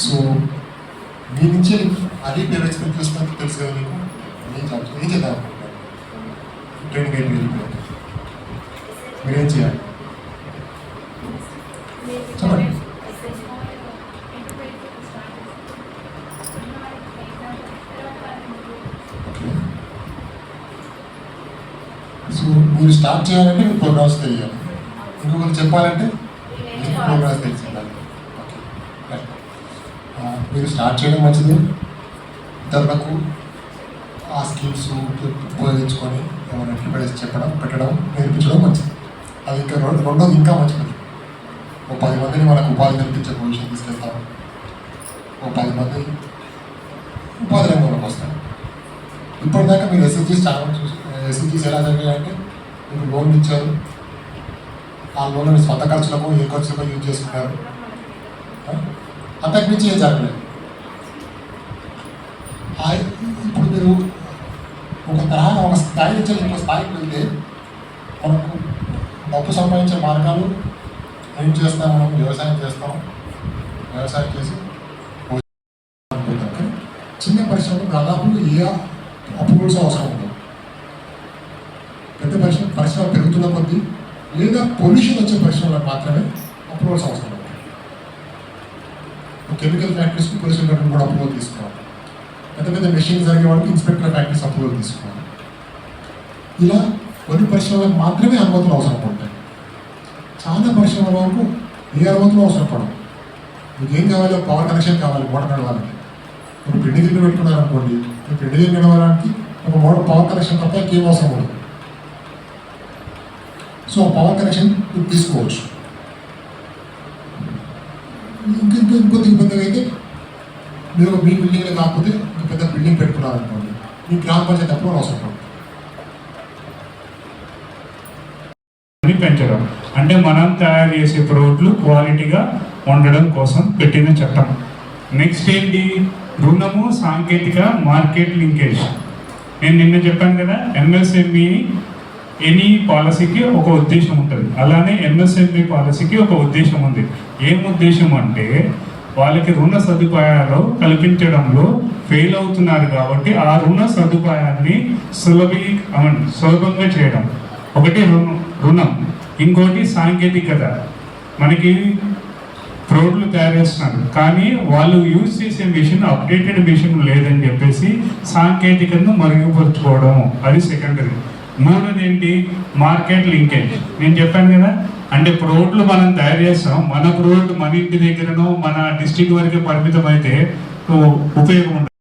So మీ నుంచి అది పేరు ఎక్స్పెక్ట్ చేస్తున్నట్టు తెలుసు కదా మీకు. ఏం చేద్దాం అనుకుంటున్నాను ట్రైనింగ్ అయిపోయి మీరేం చేయాలి చెప్పండి. సో మీరు స్టార్ట్ చేయాలంటే మీకు ప్రోగ్రామ్స్ తెలియాలి, ఇంకొకరు చెప్పాలంటే మీకు ప్రోగ్రామ్స్ తెలిసి ఉండాలి. ఓకే, మీరు స్టార్ట్ చేయడం మంచిది. ఇతరులకు ఆ స్కీమ్స్ ఉపయోగించుకొని ఏమైనా ఇంప్లిమెంట్ చెప్పడం, పెట్టడం, నేర్పించడం మంచిది. అది ఇంకా రెండోది ఇంకా మంచిది. ఓ 10 మందిని మనకు ఉపాధి కల్పించే పొజిషన్ తీసుకెళ్తాం. ఓ 10 మంది ఉపాధి రంగంలోకి వస్తారు. ఇప్పటిదాకా మీరు ఎస్ఎస్జీస్ చాలా చూసి ఎస్ఎస్జీస్ ఎలా జరిగాయంటే మీరు లోన్లు ఇచ్చారు, ఆ లోన్ మీ సొంత ఖర్చులకు ఏ ఖర్చులకు యూజ్ చేసుకున్నారు, అంతకు మించి ఏం జరగలేదు. ఇప్పుడు మీరు ఒక తరహా ఒక స్థాయి నుంచి ఇంకో స్థాయికి వెళ్తే మనకు డబ్బు సంపాదించే మార్గాలు ఏం చేస్తాం, మనం వ్యవసాయం చేస్తాం, వ్యవసాయం చేసి చిన్న పరిశ్రమలు దాదాపు ఏ అప్రూవల్స్ అవసరం ఉండదు. పెద్ద పరిశ్రమ పెరుగుతున్న కొద్దీ లేదా పొల్యూషన్ వచ్చే పరిశ్రమలకు మాత్రమే అప్రూవల్స్ అవసరం ఉంటుంది. కెమికల్ ఫ్యాక్టరీస్కి పొల్యూషన్ కంట్రోల్ కూడా అప్రూవల్ తీసుకోవాలి. పెద్ద పెద్ద మెషిన్ జరిగే వాళ్ళకి ఇన్స్పెక్టర్ ఫ్యాక్టరీస్ అప్రూవల్ తీసుకోవాలి. ఇలా కొన్ని పరిశ్రమలకు మాత్రమే అనుమతులు అవసరం పడతాయి. చాలా పరిశ్రమల వరకు ఏ అనుమతులు అవసరం పడవు. మీకు ఏం కావాలి, పవర్ కనెక్షన్ కావాలి మోటార్ నడవాలంటే. ఇప్పుడు పిండి గిన్నె పెట్టుకున్నారనుకోండి, పిండి గిన్నె నడవడానికి ఒక పవర్ కనెక్షన్ తప్ప ఇంకేం అవసరం ఉండదు. సో పవర్ కనెక్షన్ తీసుకోవచ్చు. ఇంకొద్ది ఇబ్బందిగా అయితే మీరు మీ బిల్డింగ్లో కాకపోతే ఇంకా పెద్ద బిల్డింగ్ పెట్టుకున్నారనుకోండి, మీ గ్రామ పంచాయతీ అప్పుడు అవసరం పడుతుంది. పెంచడం అంటే మనం తయారు చేసే ప్రోడక్ట్లు క్వాలిటీగా ఉండడం కోసం పెట్టిన చట్టం. నెక్స్ట్ ఏంటి, రుణము, సాంకేతిక, మార్కెట్ లింకేజ్. నేను నిన్న చెప్పాను కదా, ఎంఎస్ఎంఈ ఎనీ పాలసీకి ఒక ఉద్దేశం ఉంటుంది. అలానే ఎంఎస్ఎంఈ పాలసీకి ఒక ఉద్దేశం ఉంది. ఏం ఉద్దేశం అంటే వాళ్ళకి రుణ సదుపాయాలు కల్పించడంలో ఫెయిల్ అవుతున్నారు కాబట్టి ఆ రుణ సదుపాయాన్ని సులభంగా చేయడం. ఒకటి రుణం, ఇంకోటి సాంకేతికత. మనకి ప్రోడక్ట్లు తయారు చేస్తున్నారు కానీ వాళ్ళు యూజ్ చేసే మిషన్ అప్డేటెడ్ మిషన్ లేదని చెప్పేసి సాంకేతికతను మరుగుపరుచుకోవడం, అది సెకండరీ. మూడోది ఏంటి, మార్కెట్ లింకేజ్. నేను చెప్పాను కదా, అంటే ప్రోడక్ట్లు మనం తయారు చేస్తాం, మన ప్రోడక్ట్ మన ఇంటి దగ్గరనో మన డిస్ట్రిక్ట్ వరకే పరిమితం అయితే ఉపయోగం ఉంటుంది.